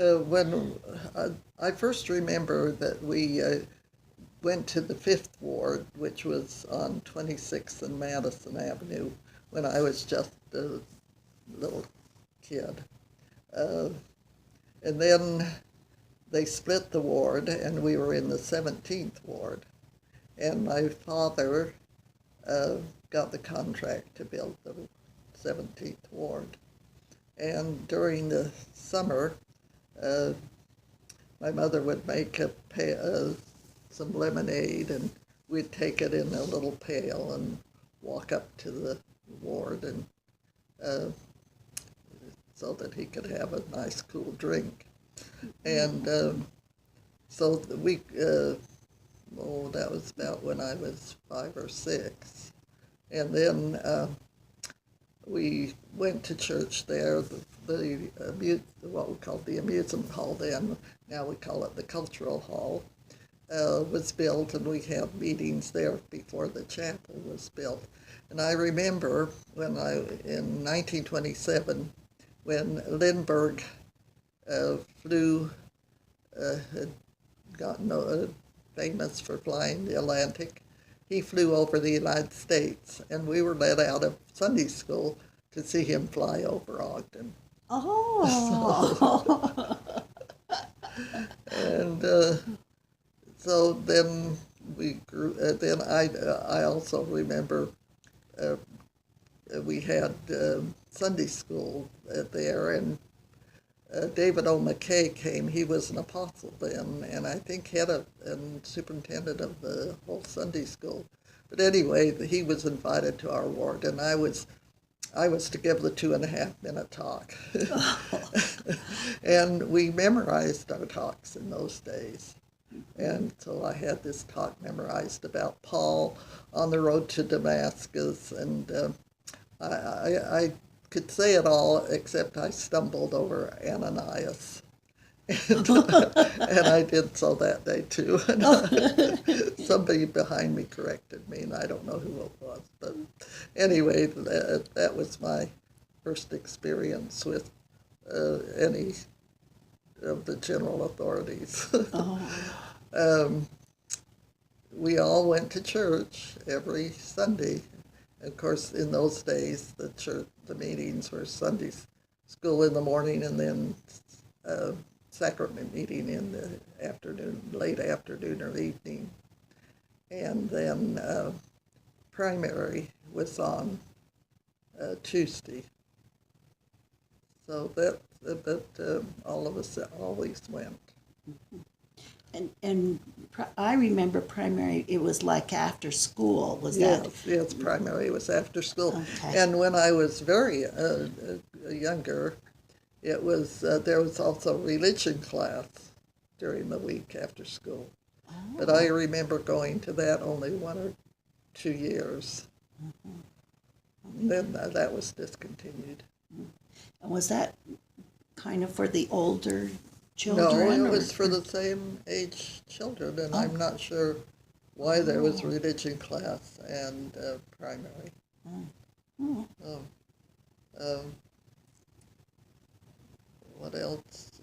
When I first remember that we went to the Fifth Ward, which was on 26th and Madison Avenue, when I was just a little kid. Uh, and then they split the ward, and we were in the 17th Ward. And my father uh, got the contract to build the 17th Ward. And during the summer, uh, my mother would make some lemonade, and we'd take it in a little pail and walk up to the ward, and uh, so that he could have a nice cool drink. And so we, oh, that was about when I was 5 or 6. And then we went to church there. What we called the amusement hall then, now we call it the cultural hall, was built, and we had meetings there before the chapel was built. And I remember in 1927, when Lindbergh had gotten famous for flying the Atlantic, he flew over the United States, and we were let out of Sunday school to see him fly over Ogden. Oh. And so then we grew. Then I also remember uh, we had Sunday school there, and David O. McKay came. He was an apostle then, and I think and superintendent of the whole Sunday school. But anyway, he was invited to our ward, and I was to give the 2.5 minute talk. And we memorized our talks in those days. And so I had this talk memorized about Paul on the road to Damascus, and I could say it all except I stumbled over Ananias. And, and I did so that day too. Somebody behind me corrected me, and I don't know who it was. But anyway, that was my first experience with any of the general authorities. Oh. um, we all went to church every Sunday. Of course, in those days, the meetings were Sunday school in the morning, and then uh, sacrament meeting in the afternoon, late afternoon or evening. And then primary was on Tuesday. So that all of us always went. And I remember primary, it was like after school, was Yes, that? yes, primary was after school. Okay. And when I was very younger, it was there was also religion class during the week after school. But I Oh. remember going to that only 1 or 2 years. Then that was discontinued. And was that kind of for the older No, children? it was for the same age children, and I'm Oh. not sure why there was Oh. religion class and primary. Oh. Um, um, what else?